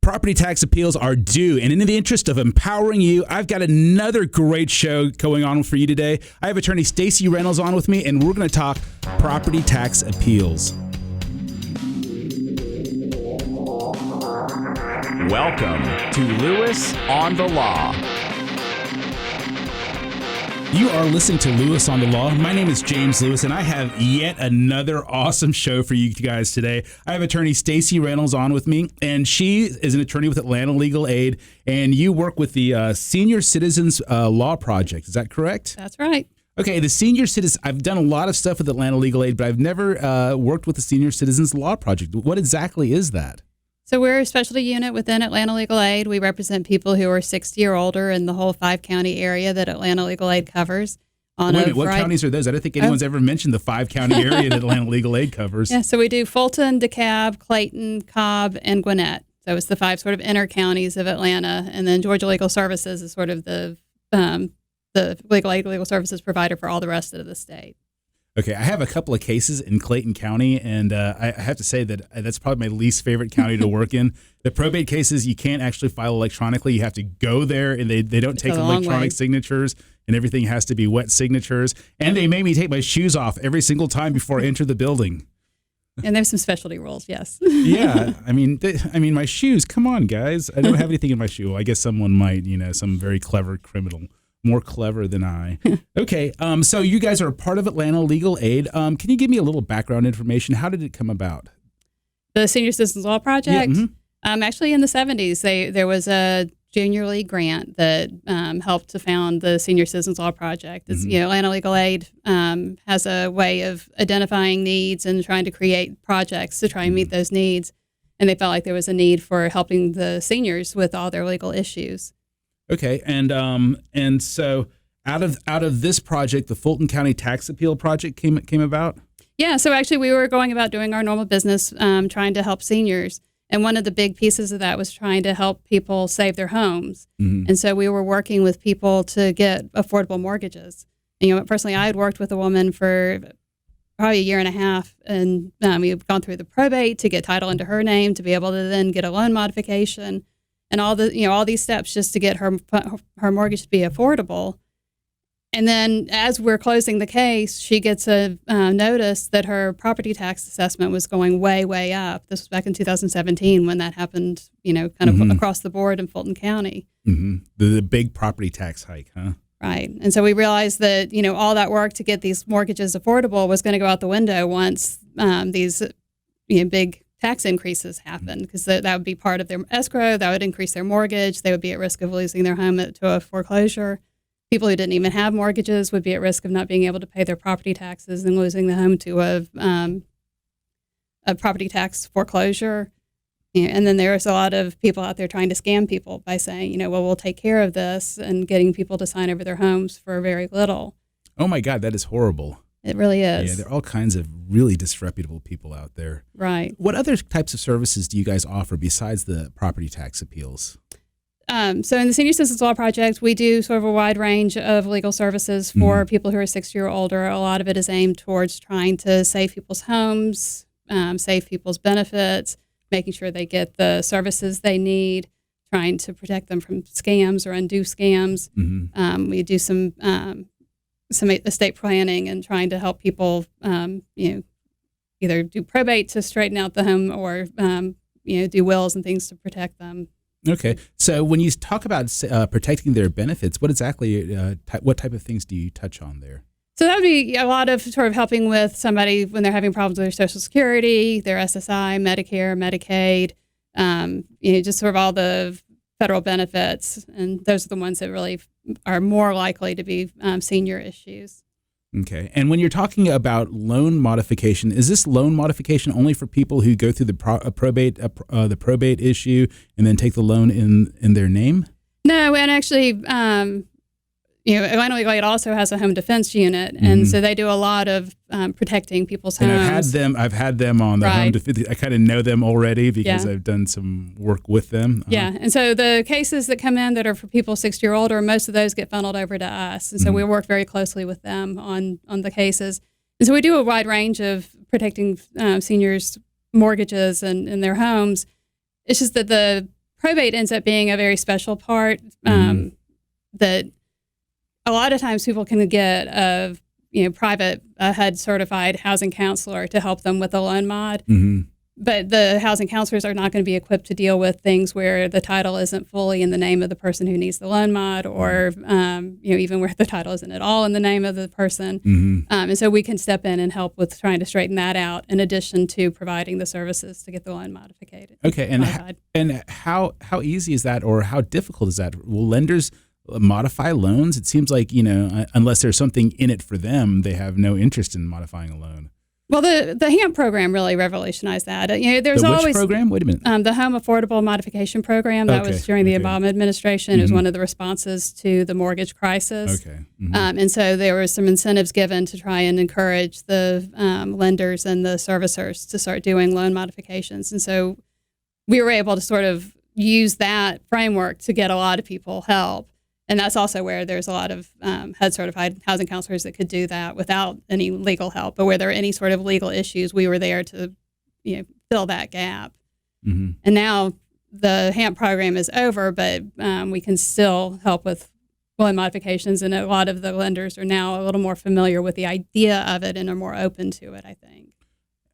Property tax appeals are due, and in the interest of empowering you, I've got another great show going on for you today. I have attorney Stacey Reynolds on with me, and we're going to talk property tax appeals. Welcome to Lewis on the Law. You are listening to Lewis on the Law. My name is James Lewis, and I have yet another awesome show for you guys today. I have attorney Stacey Reynolds on with me, and she is an attorney with Atlanta Legal Aid, and you work with the Senior Citizens Law Project. Is that correct? That's right. Okay, the Senior Citizens, I've done a lot of stuff with Atlanta Legal Aid, but I've never worked with the Senior Citizens Law Project. What exactly is that? So we're a specialty unit within Atlanta Legal Aid. We represent people who are 60 or older in the whole 5-county area that Atlanta Legal Aid covers. Wait a minute, what counties are those? I don't think anyone's ever mentioned the 5-county area that Atlanta Legal Aid covers. Yeah, so we do Fulton, DeKalb, Clayton, Cobb, and Gwinnett. So it's the 5 sort of inner counties of Atlanta. And then Georgia Legal Services is sort of the legal aid, legal services provider for all the rest of the state. Okay, I have a couple of cases in Clayton County, and I have to say that that's probably my least favorite county to work in. The probate cases, you can't actually file electronically. You have to go there, and they don't take electronic signatures, and everything has to be wet signatures. And they made me take my shoes off every single time before I enter the building. And there's some specialty rules, yes. Yeah, I mean, my shoes, come on, guys. I don't have anything in my shoe. Well, I guess someone might, some very clever criminal. More clever than I. Okay, so you guys are a part of Atlanta Legal Aid. Can you give me a little background information? How did it come about? The Senior Citizens Law Project? Yeah, actually, in the 70s, there was a Junior League grant that helped to found the Senior Citizens Law Project. It's, Atlanta Legal Aid has a way of identifying needs and trying to create projects to try and meet those needs. And they felt like there was a need for helping the seniors with all their legal issues. Okay, and so out of this project, the Fulton County Tax Appeal Project came about? Yeah, so actually we were going about doing our normal business, trying to help seniors. And one of the big pieces of that was trying to help people save their homes. Mm-hmm. And so we were working with people to get affordable mortgages. And, personally, I had worked with a woman for probably a year and a half, and we've gone through the probate to get title into her name, to be able to then get a loan modification. And all these steps just to get her mortgage to be affordable. And then as we're closing the case, she gets a notice that her property tax assessment was going way, way up. This was back in 2017 when that happened, kind of across the board in Fulton County. Mm-hmm. The big property tax hike, huh? Right. And so we realized that, all that work to get these mortgages affordable was going to go out the window once these big tax increases happen, because that would be part of their escrow. That would increase their mortgage. They would be at risk of losing their home to a foreclosure. People who didn't even have mortgages would be at risk of not being able to pay their property taxes and losing the home to a property tax foreclosure. And then there's a lot of people out there trying to scam people by saying, we'll take care of this, and getting people to sign over their homes for very little. Oh my God, that is horrible. It really is. Yeah, there are all kinds of really disreputable people out there. Right. What other types of services do you guys offer besides the property tax appeals? So in the Senior Citizens Law Project, we do sort of a wide range of legal services for people who are 60 or older. A lot of it is aimed towards trying to save people's homes, save people's benefits, making sure they get the services they need, trying to protect them from scams or undue scams. Mm-hmm. We do some estate planning and trying to help people, either do probate to straighten out the home, or, do wills and things to protect them. Okay. So when you talk about protecting their benefits, what exactly, what type of things do you touch on there? So that would be a lot of sort of helping with somebody when they're having problems with their Social Security, their SSI, Medicare, Medicaid, just sort of all the federal benefits. And those are the ones that really are more likely to be senior issues. Okay. And when you're talking about loan modification, is this loan modification only for people who go through the probate issue and then take the loan in their name? No, and actually, Atlanta Legal Aid also has a home defense unit, and so they do a lot of protecting people's homes. And I've had them on the home defense. I kind of know them already because I've done some work with them. Yeah, and so the cases that come in that are for people 60 or older, most of those get funneled over to us, and so we work very closely with them on the cases. And so we do a wide range of protecting seniors' mortgages and their homes. It's just that the probate ends up being a very special part that a lot of times people can get a private HUD certified housing counselor to help them with a loan mod. But the housing counselors are not going to be equipped to deal with things where the title isn't fully in the name of the person who needs the loan mod, or even where the title isn't at all in the name of the person. And so we can step in and help with trying to straighten that out, in addition to providing the services to get the loan modified. Okay, and how easy is that, or how difficult is that? Will lenders modify loans? It seems like, unless there's something in it for them, they have no interest in modifying a loan. Well, the HAMP program really revolutionized that. There's which always program? Wait a minute. The Home Affordable Modification Program that was during the Obama administration. It was one of the responses to the mortgage crisis. And so there were some incentives given to try and encourage the lenders and the servicers to start doing loan modifications. And so we were able to sort of use that framework to get a lot of people help. And that's also where there's a lot of HUD-certified housing counselors that could do that without any legal help. But where there are any sort of legal issues, we were there to fill that gap. And now the HAMP program is over, but we can still help with loan modifications. And a lot of the lenders are now a little more familiar with the idea of it and are more open to it, I think.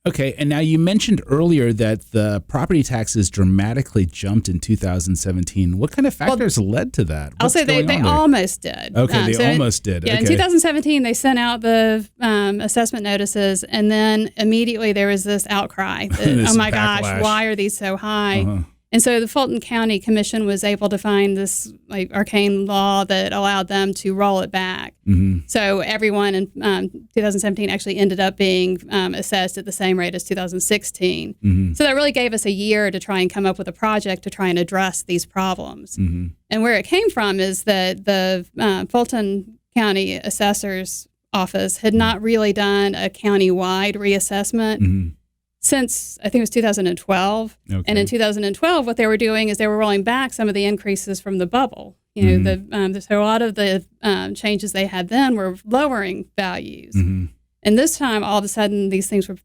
Okay, and now you mentioned earlier that the property taxes dramatically jumped in 2017. What kind of factors led to that? I'll say they almost did. Okay, they almost did. Yeah, okay. In 2017, they sent out the assessment notices, and then immediately there was this outcry that, oh my gosh, why are these so high? And so the Fulton County Commission was able to find this arcane law that allowed them to roll it back. So everyone in 2017 actually ended up being assessed at the same rate as 2016. So that really gave us a year to try and come up with a project to try and address these problems. And where it came from is that the Fulton County Assessor's Office had not really done a county-wide reassessment since, I think it was 2012. And in 2012, what they were doing is they were rolling back some of the increases from the bubble. So a lot of the changes they had then were lowering values. And this time, all of a sudden, these things were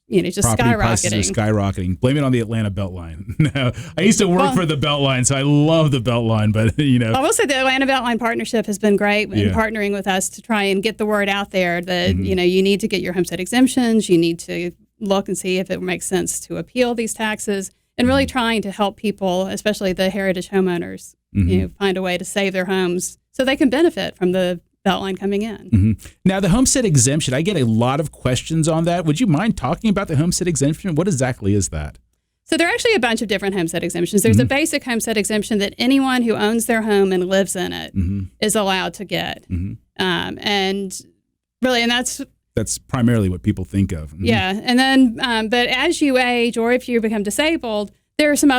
just property skyrocketing. Prices are skyrocketing. Blame it on the Atlanta Beltline. No, I used to work for the Beltline, so I love the Beltline. But I will say the Atlanta Beltline partnership has been great in partnering with us to try and get the word out there that you need to get your homestead exemptions. You need to look and see if it makes sense to appeal these taxes, and really trying to help people, especially the heritage homeowners, find a way to save their homes so they can benefit from the Beltline coming in. Now, the homestead exemption, I get a lot of questions on that. Would you mind talking about the homestead exemption? What exactly is that? So there are actually a bunch of different homestead exemptions. There's a basic homestead exemption that anyone who owns their home and lives in it is allowed to get. And really, and that's primarily what people think of. Yeah. And then, but as you age, or if you become disabled, there are some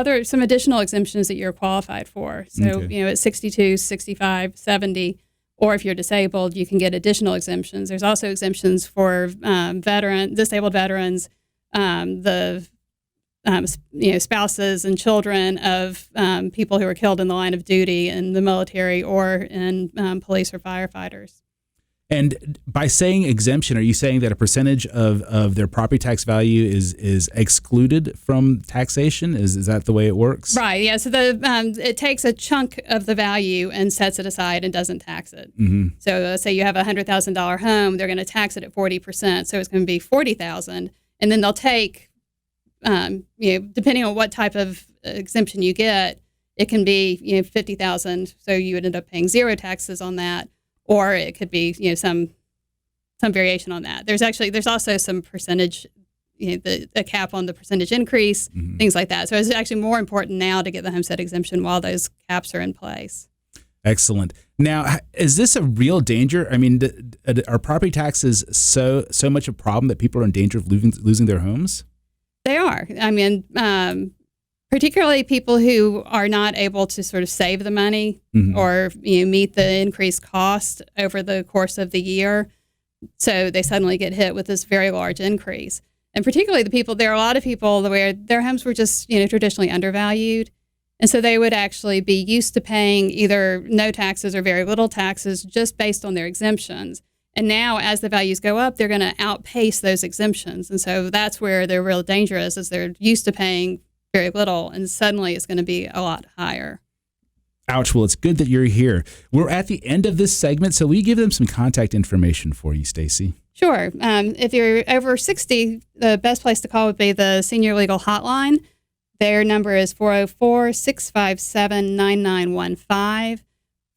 additional exemptions that you're qualified for. So, at 62, 65, 70, or if you're disabled, you can get additional exemptions. There's also exemptions for disabled veterans, spouses and children of people who are killed in the line of duty in the military or in police or firefighters. And by saying exemption, are you saying that a percentage of their property tax value is excluded from taxation? Is that the way it works? Right. Yeah. So it takes a chunk of the value and sets it aside and doesn't tax it. So say you have a $100,000 home, they're going to tax it at 40%. So it's going to be $40,000, and then they'll take, depending on what type of exemption you get, it can be $50,000. So you would end up paying zero taxes on that. Or it could be, some variation on that. There's also some percentage, a cap on the percentage increase, things like that. So it's actually more important now to get the homestead exemption while those caps are in place. Excellent. Now, is this a real danger? I mean, are property taxes so much a problem that people are in danger of losing their homes? They are. I mean, particularly people who are not able to sort of save the money or meet the increased cost over the course of the year. So they suddenly get hit with this very large increase. And particularly there are a lot of people where their homes were just traditionally undervalued. And so they would actually be used to paying either no taxes or very little taxes just based on their exemptions. And now as the values go up, they're going to outpace those exemptions. And so that's where the real danger is they're used to paying very little, and suddenly it's going to be a lot higher. Ouch. Well, it's good that you're here. We're at the end of this segment, so will you give them some contact information for you, Stacy? Sure. If you're over 60, the best place to call would be the Senior Legal Hotline. Their number is 404-657-9915.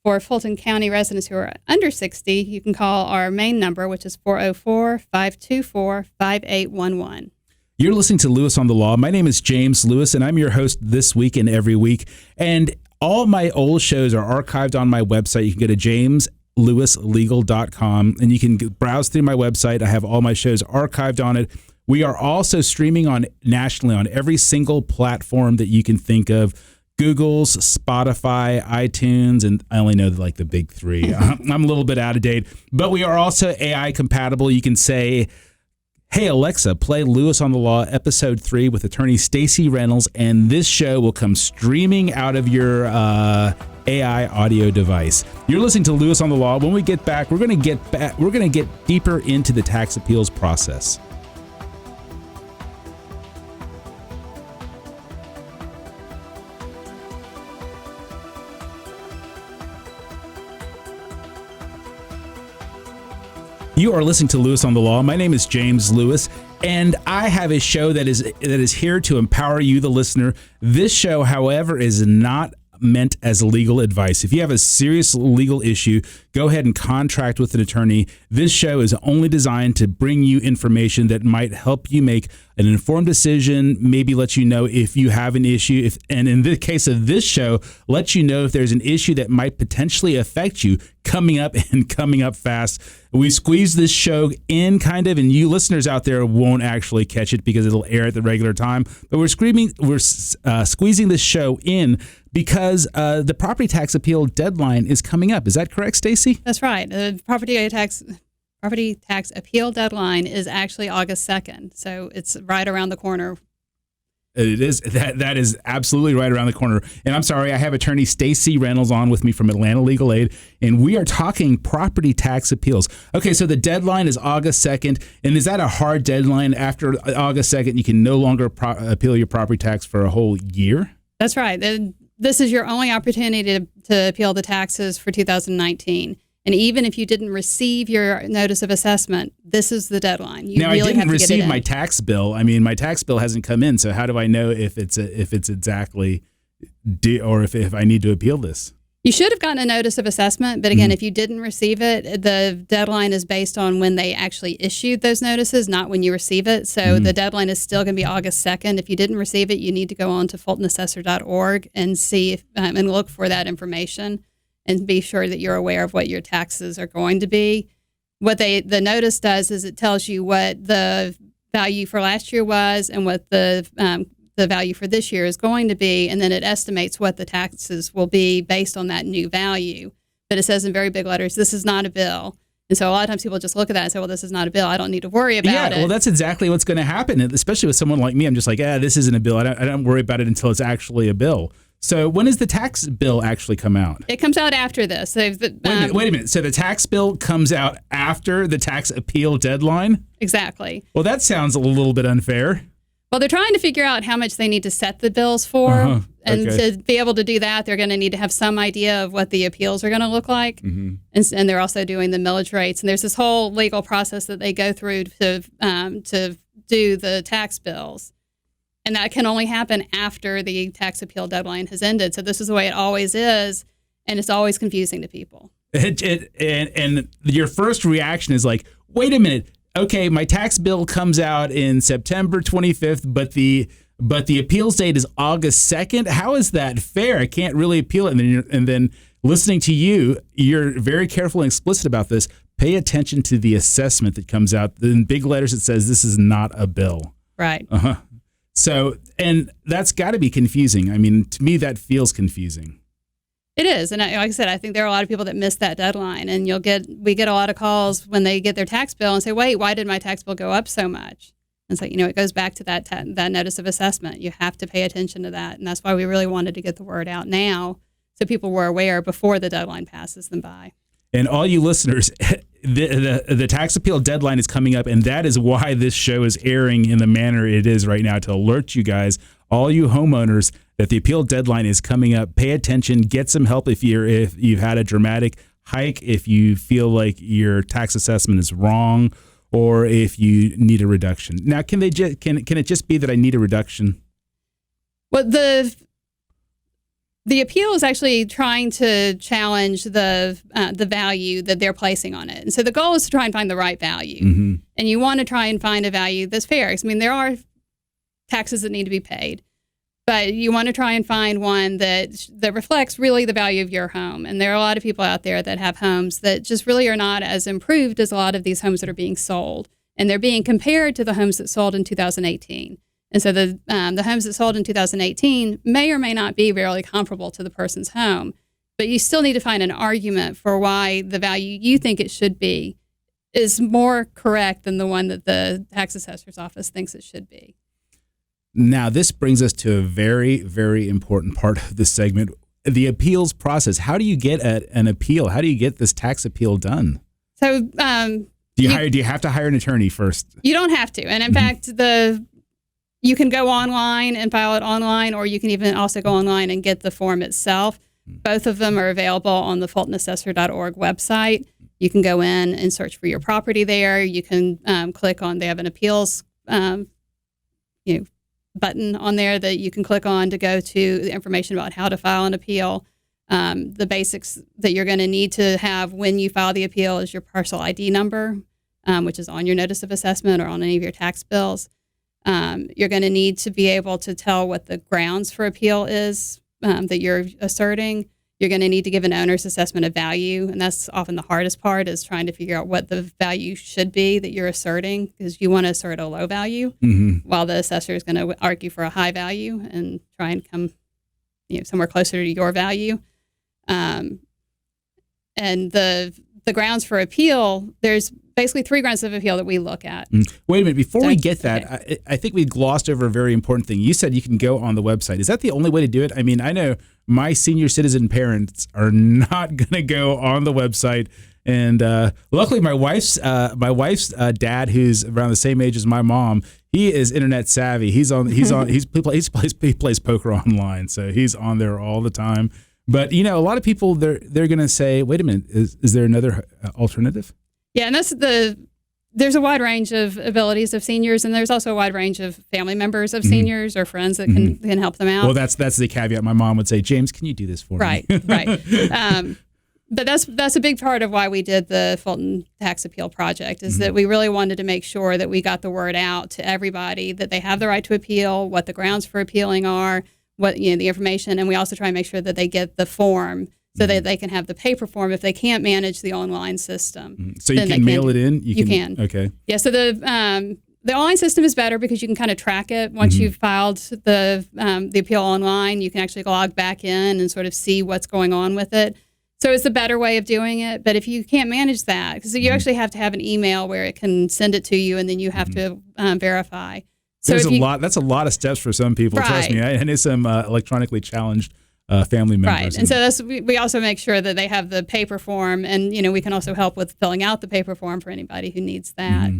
For Fulton County residents who are under 60, you can call our main number, which is 404-524-5811. You're listening to Lewis on the Law. My name is James Lewis, and I'm your host this week and every week. And all my old shows are archived on my website. You can go to jameslewislegal.com, and you can browse through my website. I have all my shows archived on it. We are also streaming nationally on every single platform that you can think of. Google's, Spotify, iTunes, and I only know like the big three. I'm a little bit out of date, but we are also AI compatible. You can say, "Hey Alexa, play Lewis on the Law episode 3 with attorney Stacy Reynolds," and this show will come streaming out of your AI audio device. You're listening to Lewis on the Law. When we get back, we're going to get deeper into the tax appeals process. You are listening to Lewis on the Law. My name is James Lewis, and I have a show that is here to empower you, the listener. This show, however, is not meant as legal advice. If you have a serious legal issue, go ahead and contract with an attorney. This show is only designed to bring you information that might help you make an informed decision, maybe let you know if you have an issue, and in the case of this show, let you know if there's an issue that might potentially affect you coming up fast. We squeeze this show in kind of, and you listeners out there won't actually catch it because it'll air at the regular time, but we're squeezing this show in because the property tax appeal deadline is coming up. Is that correct, Stacy? That's right. The property tax appeal deadline is actually August 2nd, so it's right around the corner. It is. That is absolutely right around the corner. And I'm sorry, I have attorney Stacy Reynolds on with me from Atlanta Legal Aid, and we are talking property tax appeals. Okay, so the deadline is August 2nd, and is that a hard deadline? After August 2nd, you can no longer appeal your property tax for a whole year? That's right. This is your only opportunity to appeal the taxes for 2019. And even if you didn't receive your notice of assessment, this is the deadline. I didn't receive my tax bill. I mean, my tax bill hasn't come in, so how do I know if it's exactly or if I need to appeal this? You should have gotten a notice of assessment, but again, if you didn't receive it, the deadline is based on when they actually issued those notices, not when you receive it. So the deadline is still going to be August 2nd. If you didn't receive it, you need to go on to fultonassessor.org and see and look for that information. And be sure that you're aware of what your taxes are going to be. What the notice does is it tells you what the value for last year was and what the value for this year is going to be, and then it estimates what the taxes will be based on that new value. But it says in very big letters, this is not a bill. And so a lot of times people just look at that and say, well, this is not a bill. I don't need to worry about it. Well, that's exactly what's going to happen, especially with someone like me. I'm just like, this isn't a bill. I don't worry about it until it's actually a bill. So when does the tax bill actually come out? It comes out after this. Wait a minute. So the tax bill comes out after the tax appeal deadline? Exactly. Well, that sounds a little bit unfair. Well, they're trying to figure out how much they need to set the bills for. And to be able to do that, they're going to need to have some idea of what the appeals are going to look like. And they're also doing the millage rates. And there's this whole legal process that they go through to do the tax bills. And that can only happen after the tax appeal deadline has ended. So this is the way it always is, and it's always confusing to people. And your first reaction is like, wait a minute. Okay, my tax bill comes out in September 25th, but the appeals date is August 2nd. How is that fair? I can't really appeal it. And then listening to you, you're very careful and explicit about this. Pay attention to the assessment that comes out. In big letters, it says this is not a bill. Right. So, and that's got to be confusing. I mean, to me, that feels confusing. It is. And like I said, I think there are a lot of people that miss that deadline. And we get a lot of calls when they get their tax bill and say, wait, why did my tax bill go up so much? And so, it goes back to that notice of assessment. You have to pay attention to that. And that's why we really wanted to get the word out now so people were aware before the deadline passes them by. And all you listeners, the tax appeal deadline is coming up, and that is why this show is airing in the manner it is right now, to alert you guys all you homeowners that the appeal deadline is coming up. Pay attention, get some help if you've had a dramatic hike, if you feel like your tax assessment is wrong, or if you need a reduction. Now, can it just be that I need a reduction? Well, the appeal is actually trying to challenge the value that they're placing on it. And so the goal is to try and find the right value. Mm-hmm. And you want to try and find a value that's fair. I mean, there are taxes that need to be paid, but you want to try and find one that reflects really the value of your home. And there are a lot of people out there that have homes that just really are not as improved as a lot of these homes that are being sold. And they're being compared to the homes that sold in 2018. And so the homes that sold in 2018 may or may not be really comparable to the person's home, but you still need to find an argument for why the value you think it should be is more correct than the one that the tax assessor's office thinks it should be. Now, this brings us to a very, very important part of this segment, the appeals process. How do you get an appeal? How do you get this tax appeal done? So do you have to hire an attorney first? You don't have to. And in fact, you can go online and file it online, or you can even also go online and get the form itself. Both of them are available on the FultonAssessor.org website. You can go in and search for your property there. You can click on, they have an appeals button on there that you can click on to go to the information about how to file an appeal. The basics that you're going to need to have when you file the appeal is your parcel ID number, which is on your notice of assessment or on any of your tax bills. You're going to need to be able to tell what the grounds for appeal is that you're asserting. You're going to need to give an owner's assessment of value, and that's often the hardest part, is trying to figure out what the value should be that you're asserting, because you want to assert a low value, while the assessor is going to argue for a high value and try and come somewhere closer to your value. And the grounds for appeal, there's basically 3 grounds of appeal that we look at. Wait a minute. Before we get that, okay. I think we glossed over a very important thing. You said you can go on the website. Is that the only way to do it? I mean, I know my senior citizen parents are not going to go on the website. And luckily, my wife's dad, who's around the same age as my mom, he is internet savvy. He plays poker online, so he's on there all the time. But a lot of people they're going to say, wait a minute, is there another alternative? Yeah, and there's a wide range of abilities of seniors, and there's also a wide range of family members of seniors or friends that can help them out. Well, that's the caveat. My mom would say, James, can you do this for me? Right. But that's a big part of why we did the Fulton Tax Appeal Project, is that we really wanted to make sure that we got the word out to everybody that they have the right to appeal, what the grounds for appealing are, what the information, and we also try and make sure that they get the form so that they can have the paper form if they can't manage the online system. So you can mail it in? You can. Okay. Yeah, so the online system is better because you can kind of track it. Once you've filed the appeal online, you can actually log back in and sort of see what's going on with it. So it's a better way of doing it. But if you can't manage that, because you actually have to have an email where it can send it to you, and then you have to verify. So that's a lot of steps for some people. Right. Trust me. I know some electronically challenged family members. Right. And so we also make sure that they have the paper form, and we can also help with filling out the paper form for anybody who needs that.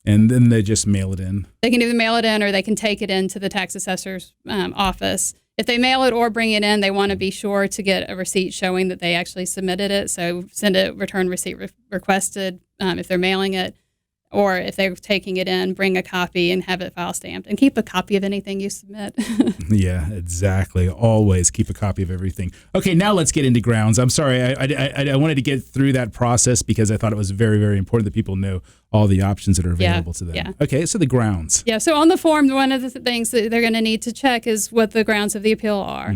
And then they just mail it in. They can either mail it in, or they can take it into the tax assessor's office. If they mail it or bring it in, they want to be sure to get a receipt showing that they actually submitted it. So send a return receipt requested if they're mailing it. Or if they're taking it in, bring a copy and have it file stamped. And keep a copy of anything you submit. Yeah, exactly. Always keep a copy of everything. Okay, now let's get into grounds. I'm sorry. I wanted to get through that process because I thought it was very, very important that people know all the options that are available to them. Yeah. Okay, so the grounds. Yeah, so on the form, one of the things that they're going to need to check is what the grounds of the appeal are.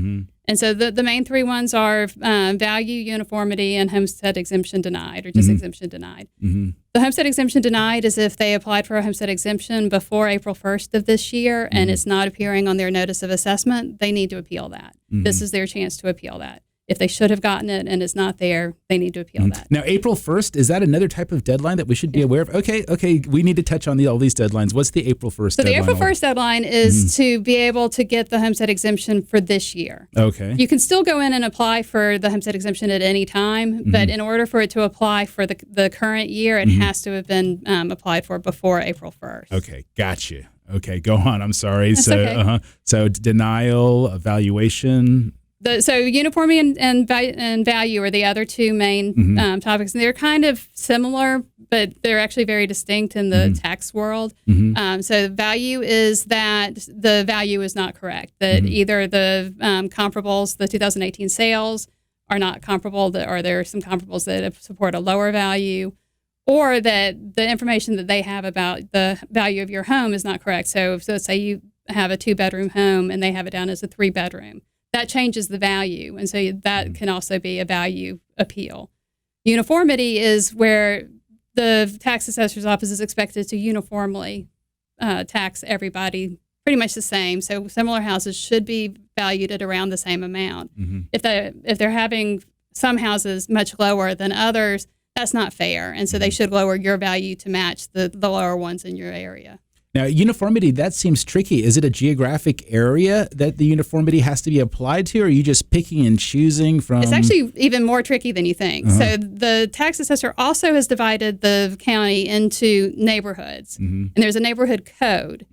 And so the main 3 ones are value, uniformity, and homestead exemption denied, or just exemption denied. The homestead exemption denied is if they applied for a homestead exemption before April 1st of this year and it's not appearing on their notice of assessment, they need to appeal that. This is their chance to appeal that. If they should have gotten it and it's not there, they need to appeal that. Now, April 1st, is that another type of deadline that we should be aware of? Okay, we need to touch on all these deadlines. What's the April 1st deadline? So the April 1st deadline is to be able to get the homestead exemption for this year. Okay. You can still go in and apply for the homestead exemption at any time, but in order for it to apply for the current year, it has to have been applied for before April 1st. Okay, gotcha. Okay, go on. I'm sorry. That's okay. So denial, evaluation. So uniformity and value are the other two main topics, and they're kind of similar, but they're actually very distinct in the tax world. So value is that the value is not correct, that either the comparables, the 2018 sales are not comparable, or there are some comparables that support a lower value, or that the information that they have about the value of your home is not correct. So say you have a 2-bedroom home and they have it down as a 3-bedroom. That changes the value, and so that can also be a value appeal. Uniformity is where the tax assessor's office is expected to uniformly tax everybody pretty much the same. So similar houses should be valued at around the same amount. If they're having some houses much lower than others, that's not fair, and so they should lower your value to match the lower ones in your area. Now, uniformity, that seems tricky. Is it a geographic area that the uniformity has to be applied to, or are you just picking and choosing from? It's actually even more tricky than you think. So the tax assessor also has divided the county into neighborhoods, and there's a neighborhood code.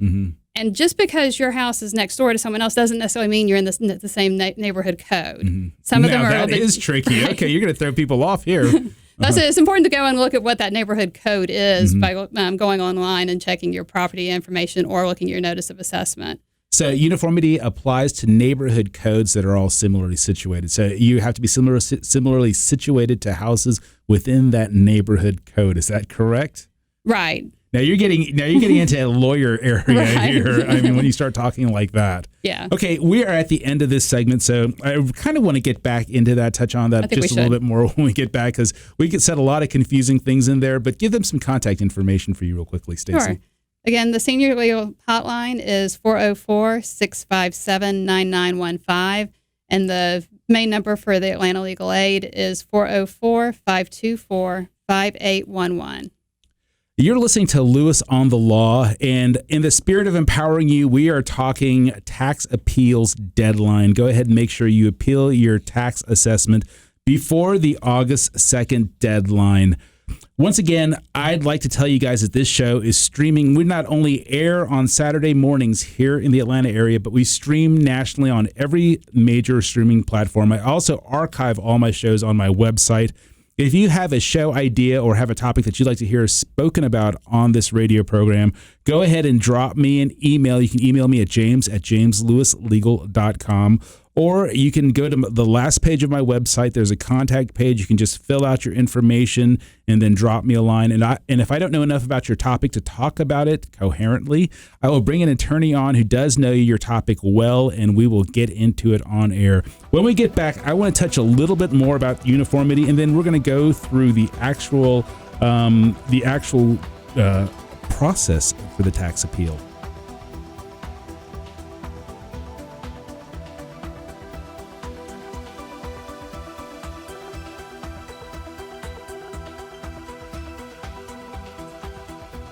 And just because your house is next door to someone else doesn't necessarily mean you're in the same neighborhood code. Some of them are that is tricky. Right. Okay, you're going to throw people off here. It's important to go and look at what that neighborhood code is by going online and checking your property information or looking at your notice of assessment. So uniformity applies to neighborhood codes that are all similarly situated. So you have to be similarly situated to houses within that neighborhood code. Is that correct? Right. Now you're getting into a lawyer area here. I mean, when you start talking like that. Yeah. Okay, we are at the end of this segment, so I kind of want to get back into that, touch on that just a little bit more when we get back, because we could set a lot of confusing things in there, but give them some contact information for you real quickly, Stacey. Sure. Again, the senior legal hotline is 404-657-9915, and the main number for the Atlanta Legal Aid is 404-524-5811. You're listening to Lewis on the Law, and in the spirit of empowering you, we are talking tax appeals deadline. Go ahead and make sure you appeal your tax assessment before the August 2nd deadline. Once again, I'd like to tell you guys that this show is streaming. We not only air on Saturday mornings here in the Atlanta area, but we stream nationally on every major streaming platform. I also archive all my shows on my website. If you have a show idea or have a topic that you'd like to hear spoken about on this radio program, go ahead and drop me an email. You can email me at james@jameslewislegal.com, or you can go to the last page of my website. There's a contact page. You can just fill out your information and then drop me a line. And if I don't know enough about your topic to talk about it coherently, I will bring an attorney on who does know your topic well, and we will get into it on air. When we get back, I want to touch a little bit more about uniformity, and then we're going to go through the actual process for the tax appeal.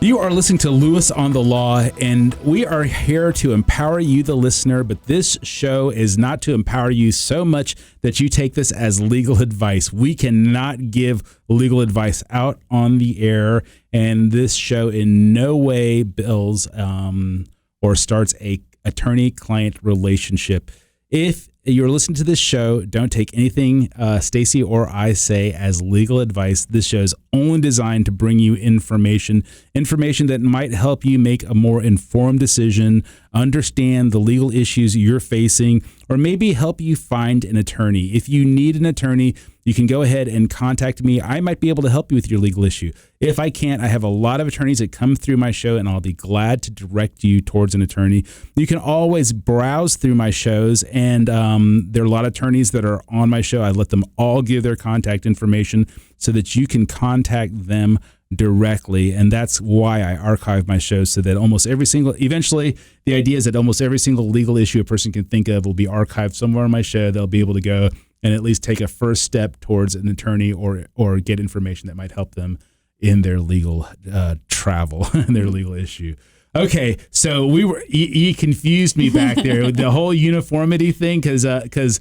You are listening to Lewis on the Law, and we are here to empower you, the listener, but this show is not to empower you so much that you take this as legal advice. We cannot give legal advice out on the air, and this show in no way bills or starts a attorney-client relationship. If you're listening to this show, don't take anything Stacey or I say as legal advice. This show is only designed to bring you information that might help you make a more informed decision, understand the legal issues you're facing, or maybe help you find an attorney. If you need an attorney, you can go ahead and contact me. I might be able to help you with your legal issue. If I can't, I have a lot of attorneys that come through my show, and I'll be glad to direct you towards an attorney. You can always browse through my shows, and there are a lot of attorneys that are on my show. I let them all give their contact information so that you can contact them directly, and that's why I archive my shows, so that eventually the idea is that almost every single legal issue a person can think of will be archived somewhere on my show. They'll be able to go and at least take a first step towards an attorney or get information that might help them in their legal travel and their legal issue. Okay, so he confused me back there with the whole uniformity thing, because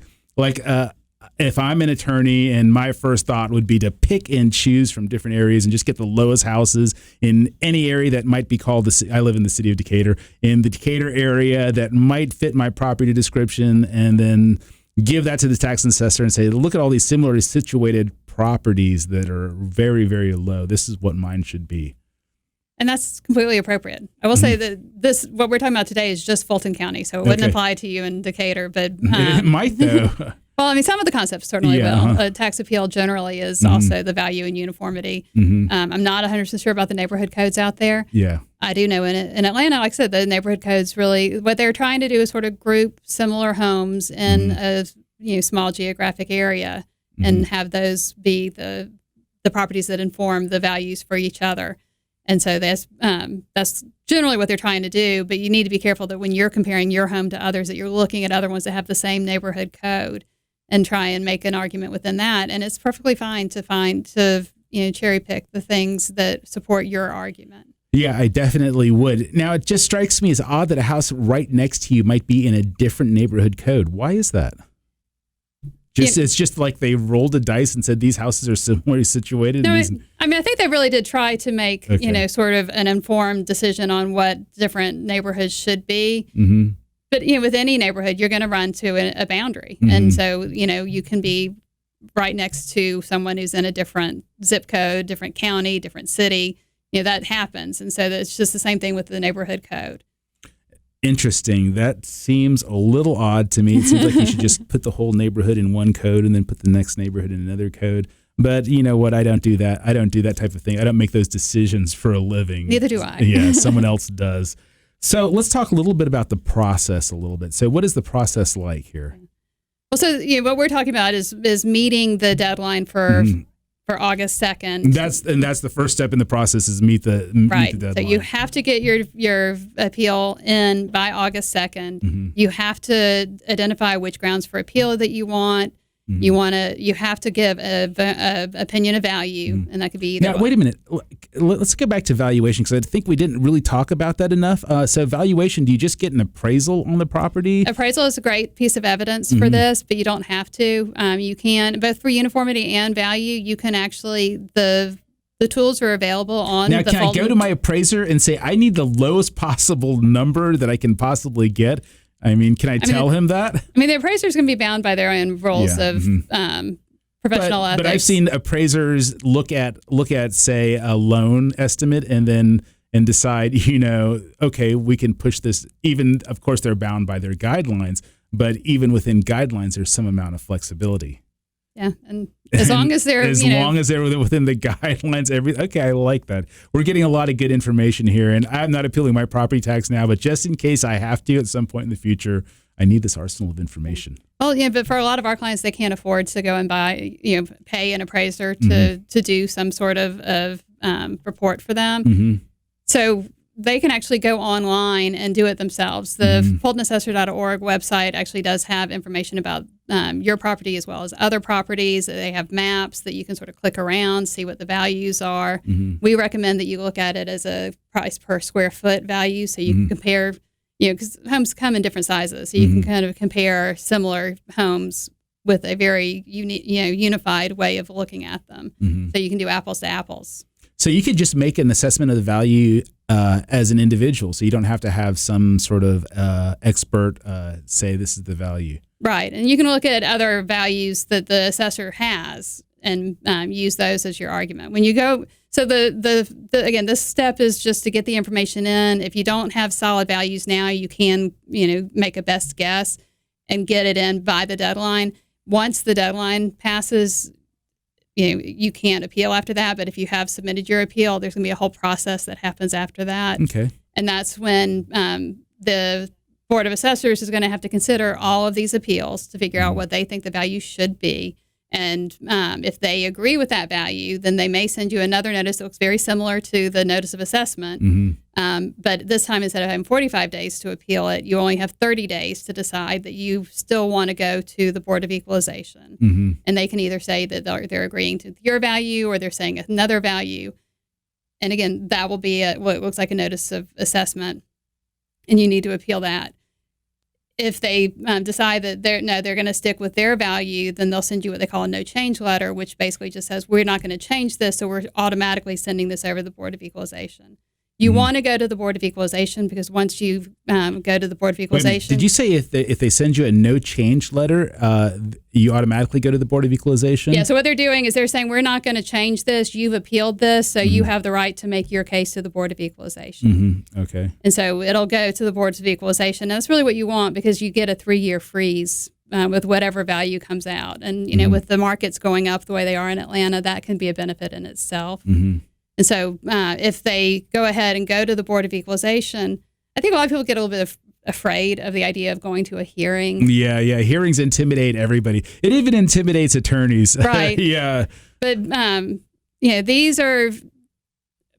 if I'm an attorney and my first thought would be to pick and choose from different areas and just get the lowest houses in any area that might be called I live in the city of Decatur, in the Decatur area that might fit my property description, and then give that to the tax assessor and say, look at all these similarly situated properties that are very, very low. This is what mine should be. And that's completely appropriate. I will say that what we're talking about today is just Fulton County, so it wouldn't apply to you in Decatur. But it might, though. Well, I mean, some of the concepts certainly will. A tax appeal generally is also the value and uniformity. I'm not 100% sure about the neighborhood codes out there. Yeah. I do know in Atlanta, like I said, the neighborhood codes really, what they're trying to do is sort of group similar homes in a small geographic area and have those be the properties that inform the values for each other. And so that's generally what they're trying to do. But you need to be careful that when you're comparing your home to others, that you're looking at other ones that have the same neighborhood code and try and make an argument within that. And it's perfectly fine to cherry pick the things that support your argument. Yeah, I definitely would. Now, it just strikes me as odd that a house right next to you might be in a different neighborhood code. Why is that? It's just like they rolled a dice and said these houses are similarly situated. No, I think they really did try to make sort of an informed decision on what different neighborhoods should be. But with any neighborhood, you're going to run to a boundary, and so you can be right next to someone who's in a different zip code, different county, different city. That happens, and so it's just the same thing with the neighborhood code. Interesting. That seems a little odd to me. It seems like you should just put the whole neighborhood in one code and then put the next neighborhood in another code. But you know what? I don't do that. I don't do that type of thing. I don't make those decisions for a living. Neither do I. Yeah, someone else does. So let's talk a little bit about the process a little bit. So what is the process like here? Well, so what we're talking about is meeting the deadline for August 2nd. That's the first step in the process is meet the deadline. So you have to get your appeal in by August 2nd. You have to identify which grounds for appeal that you want. You have to give a opinion of value, and that could be either. Now, wait a minute. Let's go back to valuation because I think we didn't really talk about that enough. So valuation, do you just get an appraisal on the property? Appraisal is a great piece of evidence for this, but you don't have to. You can, both for uniformity and value, you can actually, the tools are available on now, can I go to my appraiser and say, I need the lowest possible number that I can possibly get? I mean, can I tell him that? I mean, the appraisers can be bound by their own rules of professional ethics. But I've seen appraisers look at say a loan estimate and decide, okay, we can push this. Even, of course, they're bound by their guidelines, but even within guidelines, there's some amount of flexibility. Yeah, and as long as they're long as they're within the guidelines, okay, I like that. We're getting a lot of good information here, and I'm not appealing my property tax now, but just in case I have to at some point in the future, I need this arsenal of information. Well, but for a lot of our clients, they can't afford to go and pay an appraiser to do some sort of report for them. So they can actually go online and do it themselves. The FultonAssessor.org website actually does have information about your property as well as other properties. They have maps that you can sort of click around, see what the values are. We recommend that you look at it as a price per square foot value so you can compare, because homes come in different sizes. So you can kind of compare similar homes with a very unified way of looking at them. So you can do apples to apples. So you could just make an assessment of the value as an individual. So you don't have to have some sort of expert say this is the value. Right. And you can look at other values that the assessor has and use those as your argument. When you go, so again, this step is just to get the information in. If you don't have solid values now, you can, make a best guess and get it in by the deadline. Once the deadline passes, you can't appeal after that. But if you have submitted your appeal, there's going to be a whole process that happens after that. Okay. And that's when the Board of Assessors is going to have to consider all of these appeals to figure out what they think the value should be. And if they agree with that value, then they may send you another notice that looks very similar to the notice of assessment. But this time, instead of having 45 days to appeal it, you only have 30 days to decide that you still want to go to the Board of Equalization. And they can either say that they're agreeing to your value or they're saying another value. And again, that will be what looks like a notice of assessment. And you need to appeal that. If they decide that they're going to stick with their value, then they'll send you what they call a no change letter, which basically just says, we're not going to change this, so we're automatically sending this over to the Board of Equalization. You want to go to the Board of Equalization because once you go to the Board of Equalization... Did you say if they send you a no change letter, you automatically go to the Board of Equalization? Yeah, so what they're doing is they're saying, we're not going to change this. You've appealed this, so you have the right to make your case to the Board of Equalization. Okay. And so it'll go to the Boards of Equalization. And that's really what you want because you get a 3-year freeze with whatever value comes out. And, you know, with the markets going up the way they are in Atlanta, that can be a benefit in itself. And so if they go ahead and go to the Board of Equalization, I think a lot of people get a little bit afraid of the idea of going to a hearing. Yeah. Hearings intimidate everybody. It even intimidates attorneys. Right. Yeah. But, you know, these are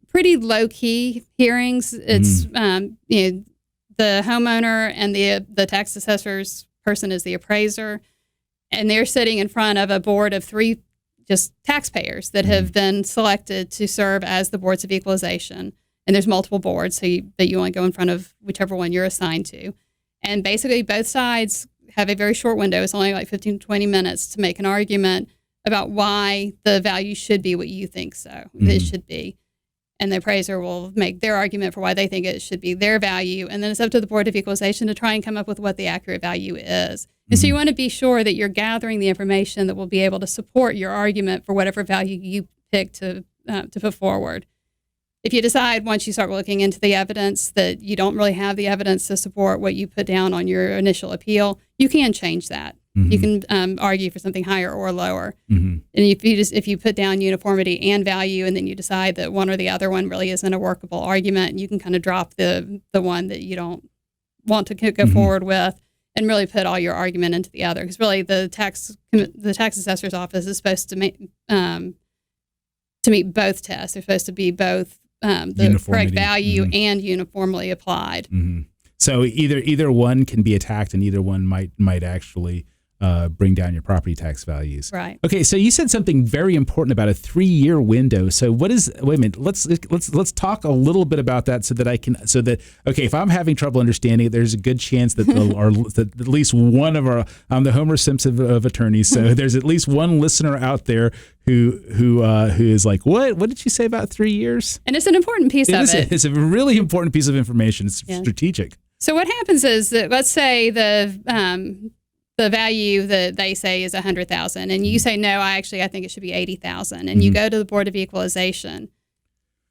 pretty low-key hearings. It's, you know, the homeowner and the tax assessor's person is the appraiser, and they're sitting in front of a board of 3 just taxpayers that have been selected to serve as the Boards of Equalization. And there's multiple boards, so you only go in front of whichever one you're assigned to. And basically both sides have a very short window. It's only like 15 to 20 minutes to make an argument about why the value should be what you think it should be. And the appraiser will make their argument for why they think it should be their value. And then it's up to the Board of Equalization to try and come up with what the accurate value is. And so you want to be sure that you're gathering the information that will be able to support your argument for whatever value you pick to put forward. If you decide once you start looking into the evidence that you don't really have the evidence to support what you put down on your initial appeal, you can change that. You can argue for something higher or lower. And if you put down uniformity and value, and then you decide that one or the other one really isn't a workable argument, you can kind of drop the one that you don't want to go forward with, and really put all your argument into the other. Because really, the tax assessor's office is supposed to meet both tests. They're supposed to be both the correct value and uniformly applied. So either one can be attacked, and either one might actually bring down your property tax values. Right. Okay, so you said something very important about a 3-year window. So wait a minute, let's talk a little bit about that okay, if I'm having trouble understanding it, there's a good chance that that at least one of our I'm the Homer Simpson of attorneys, so there's at least one listener out there who is like, what did you say about 3 years? And it's an important piece of it. It's a really important piece of information. It's strategic. So what happens is that, let's say the value that they say is $100,000, and you say, no, I think it should be $80,000, and you go to the Board of Equalization,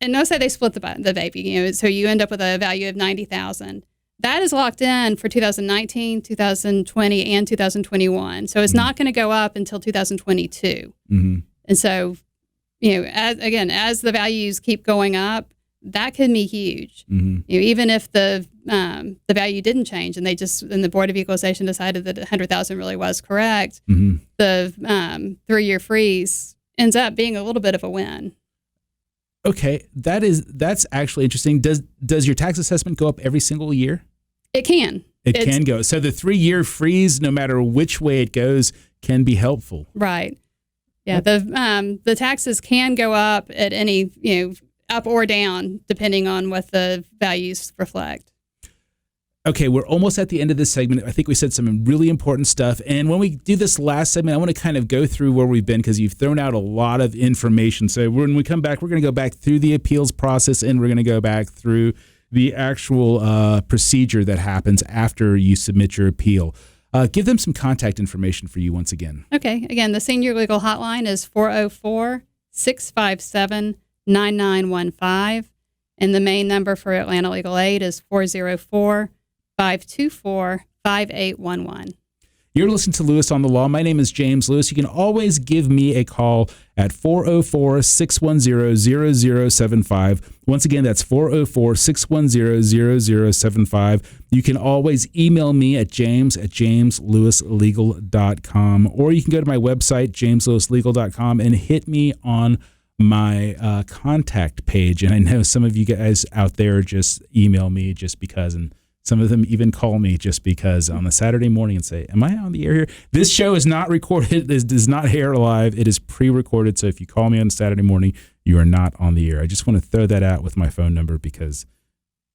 and let's say they split the baby, so you end up with a value of $90,000. That is locked in for 2019, 2020, and 2021. So it's not going to go up until 2022. And so, as the values keep going up, that can be huge. Even if the value didn't change, and the Board of Equalization decided that 100,000 really was correct, the 3-year freeze ends up being a little bit of a win. Okay, that's actually interesting. Does your tax assessment go up every single year? It can. It can go. So the 3-year freeze, no matter which way it goes, can be helpful. Right. Yeah. The taxes can go up at any up or down, depending on what the values reflect. Okay, we're almost at the end of this segment. I think we said some really important stuff. And when we do this last segment, I want to kind of go through where we've been, because you've thrown out a lot of information. So when we come back, we're going to go back through the appeals process, and we're going to go back through the actual procedure that happens after you submit your appeal. Give them some contact information for you once again. Okay. Again, the Senior Legal Hotline is 404-657-9915. And the main number for Atlanta Legal Aid is 404-524-5811. You're listening to Lewis on the Law. My name is James Lewis. You can always give me a call at 404-610-0075. Once again, that's 404-610-0075. You can always email me at james@jameslewislegal.com, or you can go to my website, jameslewislegal.com, and hit me on my contact page. And I know some of you guys out there just email me just because, and some of them even call me just because on a Saturday morning and say, am I on the air here? This show is not recorded. It does not air live. It is pre-recorded. So if you call me on Saturday morning, you are not on the air. I just want to throw that out with my phone number, because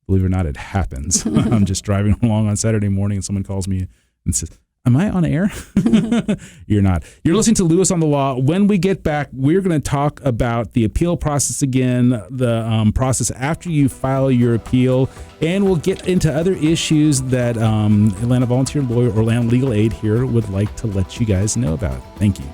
Believe it or not, it happens. I'm just driving along on Saturday morning and someone calls me and says, am I on air? You're not. You're listening to Lewis on the Law. When we get back, we're going to talk about the appeal process again, the process after you file your appeal, and we'll get into other issues that Atlanta Volunteer Lawyer or Atlanta Legal Aid here would like to let you guys know about. Thank you.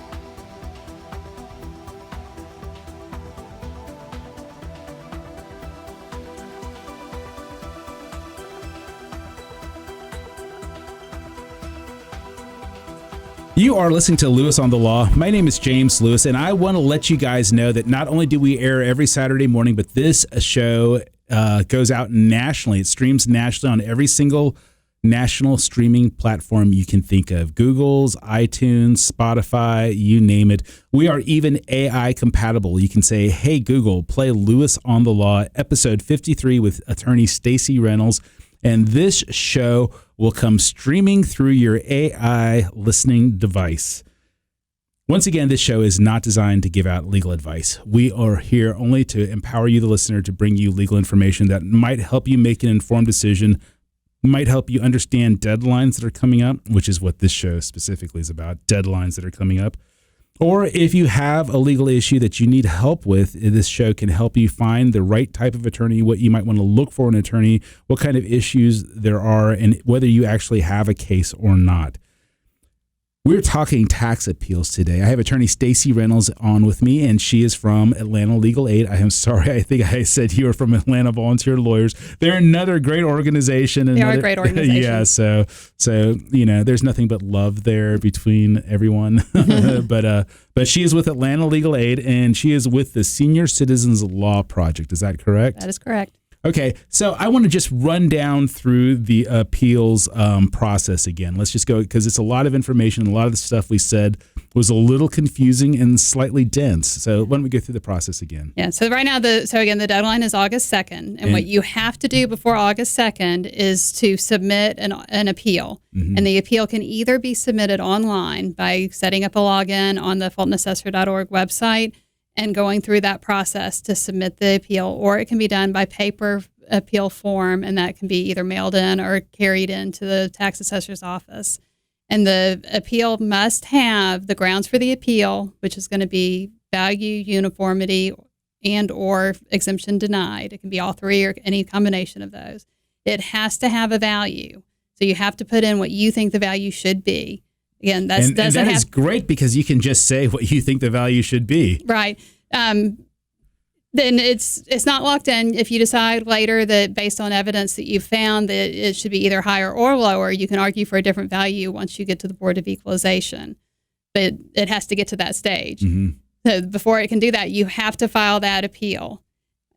You are listening to Lewis on the Law. My name is James Lewis, and I want to let you guys know that not only do we air every Saturday morning, but this show goes out nationally. It streams nationally on every single national streaming platform you can think of. Google's, iTunes, Spotify, you name it. We are even AI compatible. You can say, hey, Google, play Lewis on the Law, episode 53 with attorney Stacey Reynolds. And this show will come streaming through your AI listening device. Once again, this show is not designed to give out legal advice. We are here only to empower you, the listener, to bring you legal information that might help you make an informed decision, might help you understand deadlines that are coming up, which is what this show specifically is about, deadlines that are coming up. Or if you have a legal issue that you need help with, this show can help you find the right type of attorney, what you might want to look for in an attorney, what kind of issues there are, and whether you actually have a case or not. We're talking tax appeals today. I have attorney Stacey Reynolds on with me, and she is from Atlanta Legal Aid. I am sorry, I think I said you were from Atlanta Volunteer Lawyers. They're another great organization. They are a great organization. Yeah, so there's nothing but love there between everyone. But she is with Atlanta Legal Aid, and she is with the Senior Citizens Law Project. Is that correct? That is correct. Okay, so I want to just run down through the appeals process again. Let's just go, because it's a lot of information. A lot of the stuff we said was a little confusing and slightly dense. So why don't we go through the process again? Yeah, so right now, the deadline is August 2nd. And what you have to do before August 2nd is to submit an appeal. Mm-hmm. And the appeal can either be submitted online by setting up a login on the fultonassessor.org website and going through that process to submit the appeal, or it can be done by paper appeal form, and that can be either mailed in or carried into the tax assessor's office. And the appeal must have the grounds for the appeal, which is going to be value, uniformity, and or exemption denied. It can be all three or any combination of those. It has to have a value. So you have to put in what you think the value should be. Again, that is great, because you can just say what you think the value should be. Right. Then it's not locked in. If you decide later that based on evidence that you've found that it should be either higher or lower, you can argue for a different value once you get to the Board of Equalization. But it has to get to that stage. Mm-hmm. So before it can do that, you have to file that appeal.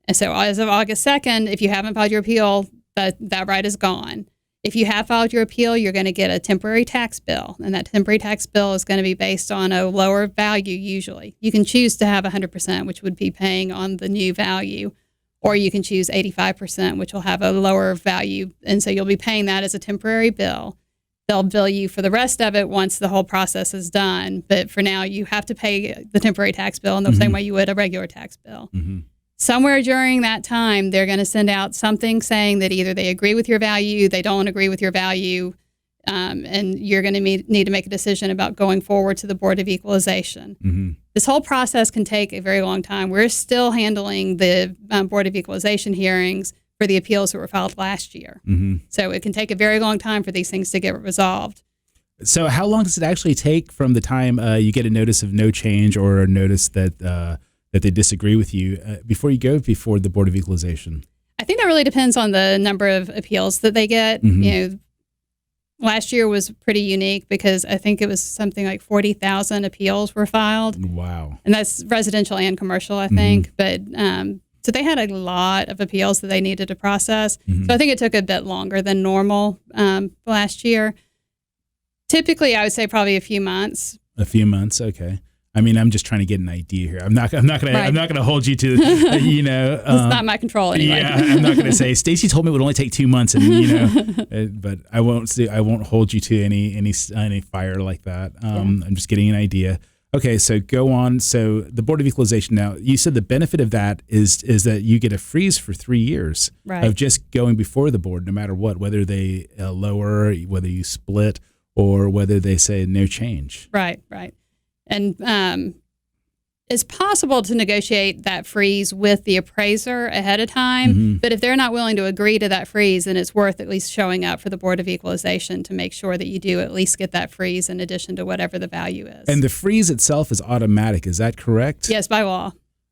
And so as of August 2nd, if you haven't filed your appeal, that right is gone. If you have filed your appeal, you're going to get a temporary tax bill, and that temporary tax bill is going to be based on a lower value usually. You can choose to have 100%, which would be paying on the new value, or you can choose 85%, which will have a lower value, and so you'll be paying that as a temporary bill. They'll bill you for the rest of it once the whole process is done, but for now, you have to pay the temporary tax bill in the same way you would a regular tax bill. Mm-hmm. Somewhere during that time, they're going to send out something saying that either they agree with your value, they don't agree with your value, and you're going to need to make a decision about going forward to the Board of Equalization. Mm-hmm. This whole process can take a very long time. We're still handling the Board of Equalization hearings for the appeals that were filed last year. Mm-hmm. So it can take a very long time for these things to get resolved. So how long does it actually take from the time you get a notice of no change or a notice that they disagree with you before you go before the Board of Equalization? I think that really depends on the number of appeals that they get. Mm-hmm. Last year was pretty unique because I think it was something like 40,000 appeals were filed. Wow. And that's residential and commercial, I think. Mm-hmm. But so they had a lot of appeals that they needed to process. Mm-hmm. So I think it took a bit longer than normal last year. Typically, I would say probably a few months. A few months, okay. I mean, I'm just trying to get an idea here. I'm not gonna hold you to, it's not my control anyway. Yeah, I'm not gonna say Stacey told me it would only take 2 months, and but I won't hold you to any fire like that. I'm just getting an idea. Okay, so go on. So the Board of Equalization. Now, you said the benefit of that is that you get a freeze for 3 years of just going before the board, no matter what, whether they lower, whether you split, or whether they say no change. Right. And it's possible to negotiate that freeze with the appraiser ahead of time, but if they're not willing to agree to that freeze, then it's worth at least showing up for the Board of Equalization to make sure that you do at least get that freeze in addition to whatever the value is. And the freeze itself is automatic, is that correct? Yes, by law.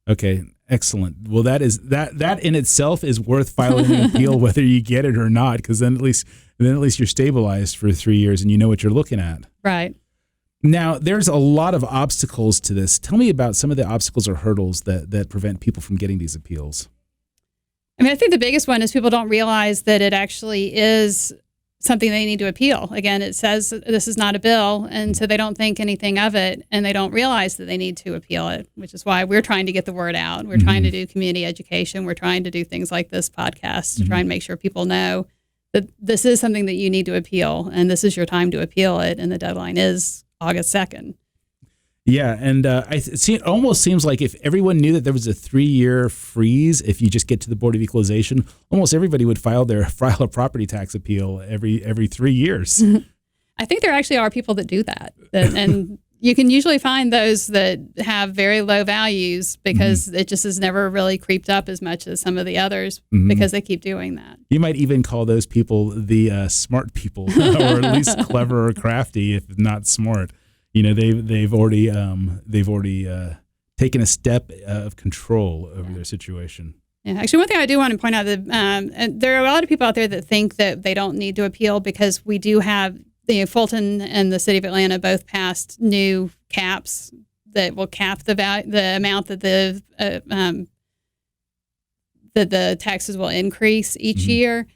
Okay, excellent. Well, that in itself is worth filing an appeal whether you get it or not, because then at least you're stabilized for 3 years and you know what you're looking at. Right. Now, there's a lot of obstacles to this. Tell me about some of the obstacles or hurdles that prevent people from getting these appeals. I mean, I think the biggest one is people don't realize that it actually is something they need to appeal. Again, it says this is not a bill, and so they don't think anything of it, and they don't realize that they need to appeal it, which is why we're trying to get the word out. We're trying to do community education. We're trying to do things like this podcast to try and make sure people know that this is something that you need to appeal, and this is your time to appeal it, and the deadline is August 2nd. Yeah, and it almost seems like if everyone knew that there was a 3-year freeze, if you just get to the Board of Equalization, almost everybody would file a property tax appeal every 3 years. I think there actually are people that do that, and you can usually find those that have very low values because it just has never really creeped up as much as some of the others because they keep doing that. You might even call those people the smart people, or at least clever or crafty, if not smart. You know, they've already taken a step of control over their situation. Yeah, actually, one thing I do want to point out that there are a lot of people out there that think that they don't need to appeal because we do have Fulton and the City of Atlanta both passed new caps that will cap the amount that the taxes will increase each year.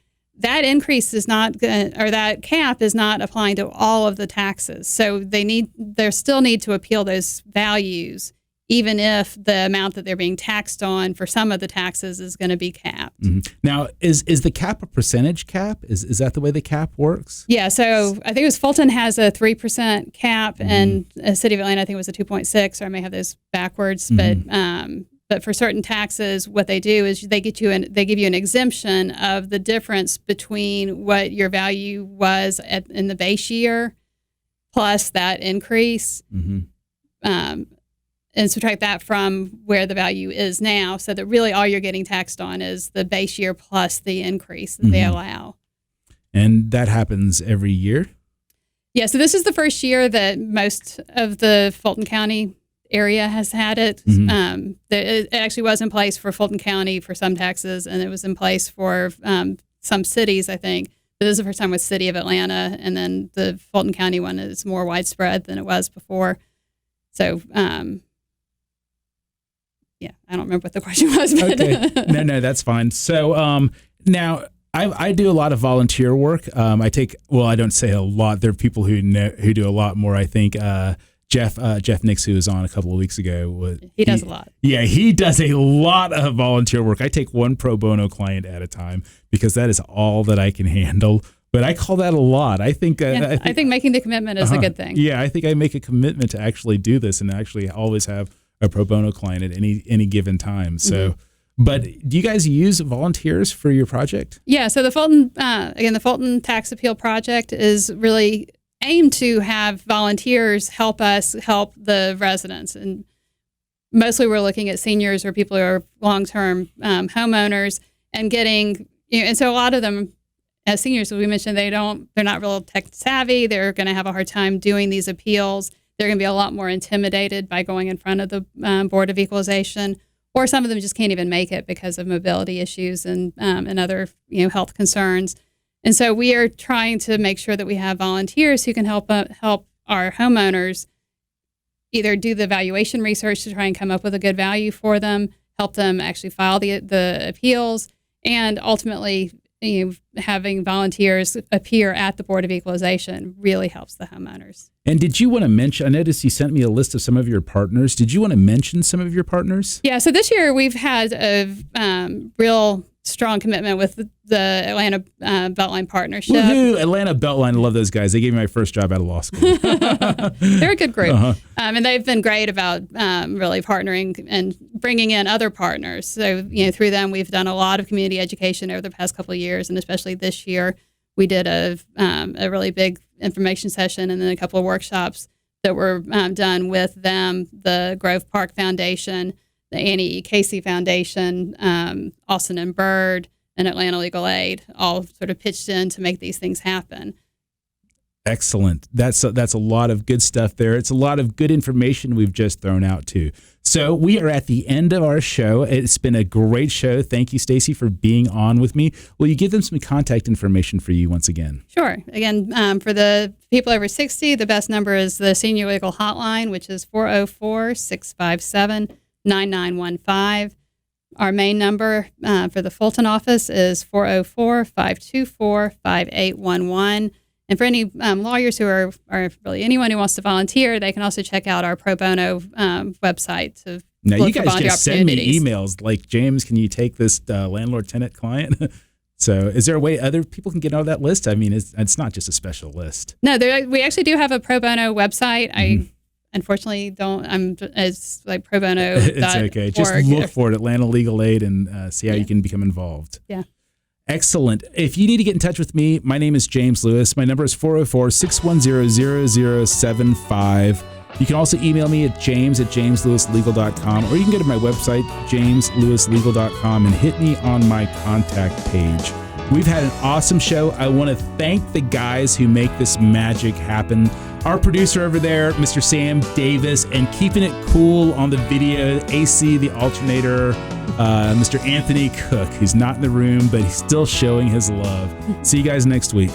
That increase is not or that cap is not applying to all of the taxes. So they still need to appeal those values, even if the amount that they're being taxed on for some of the taxes is going to be capped. Now, is the cap a percentage cap? Is that the way the cap works? Yeah, so I think it was Fulton has a 3% cap, and the City of Atlanta, I think it was a 2.6, or I may have those backwards, but for certain taxes, what they do is they give you an exemption of the difference between what your value was in the base year plus that increase. And subtract that from where the value is now, so that really all you're getting taxed on is the base year plus the increase that they allow. And that happens every year? Yeah, so this is the first year that most of the Fulton County area has had it. It actually was in place for Fulton County for some taxes, and it was in place for some cities, I think. But this is the first time with City of Atlanta, and then the Fulton County one is more widespread than it was before. So, yeah, I don't remember what the question was. But okay. No, that's fine. So now I do a lot of volunteer work. I don't say a lot. There are people who do a lot more. I think Jeff Nix, who was on a couple of weeks ago, he does a lot. Yeah, he does a lot of volunteer work. I take one pro bono client at a time because that is all that I can handle. But I call that a lot. I think making the commitment is a good thing. Yeah, I think I make a commitment to actually do this and actually always have a pro bono client at any given time. So, but do you guys use volunteers for your project? Yeah. So the Fulton Tax Appeal Project is really aimed to have volunteers help us help the residents, and mostly we're looking at seniors or people who are long-term homeowners and getting. And so a lot of them, as seniors, as we mentioned, they're not real tech savvy. They're going to have a hard time doing these appeals. They're going to be a lot more intimidated by going in front of the Board of Equalization, or some of them just can't even make it because of mobility issues and other health concerns. And so we are trying to make sure that we have volunteers who can help our homeowners either do the valuation research to try and come up with a good value for them, help them actually file the appeals, and ultimately having volunteers appear at the Board of Equalization really helps the homeowners. And did you want to mention, I noticed you sent me a list of some of your partners. Did you want to mention some of your partners? Yeah, so this year we've had a real strong commitment with the Atlanta Beltline partnership. Woohoo! Atlanta Beltline, I love those guys. They gave me my first job out of law school. They're a good group. And they've been great about really partnering and bringing in other partners. So, through them, we've done a lot of community education over the past couple of years, and especially this year, we did a really big information session and then a couple of workshops that were done with them, the Grove Park Foundation, the Annie E. Casey Foundation, Austin and Bird, and Atlanta Legal Aid all sort of pitched in to make these things happen. Excellent. That's a lot of good stuff there. It's a lot of good information we've just thrown out too. So we are at the end of our show. It's been a great show. Thank you, Stacy, for being on with me. Will you give them some contact information for you once again? Sure. Again, for the people over 60, the best number is the Senior Legal Hotline, which is 404-657-9915. Our main number for the Fulton office is 404-524-5811. And for any lawyers who are really anyone who wants to volunteer, they can also check out our pro bono website to now look you for guys volunteer just send me opportunities. emails like, James, can you take this landlord-tenant client? So is there a way other people can get on that list? I mean, it's not just a special list. No, we actually do have a pro bono website. I unfortunately it's like pro bono. It's okay. Just look for it, Atlanta Legal Aid, and see how you can become involved. Yeah. Excellent. If you need to get in touch with me, my name is James Lewis. My number is 404-610-0075. You can also email me at james@jameslewislegal.com, or you can go to my website, jameslewislegal.com, and hit me on my contact page. We've had an awesome show. I want to thank the guys who make this magic happen. Our producer over there, Mr. Sam Davis, and keeping it cool on the video, AC, the alternator, Mr. Anthony Cook, who's not in the room, but he's still showing his love. See you guys next week.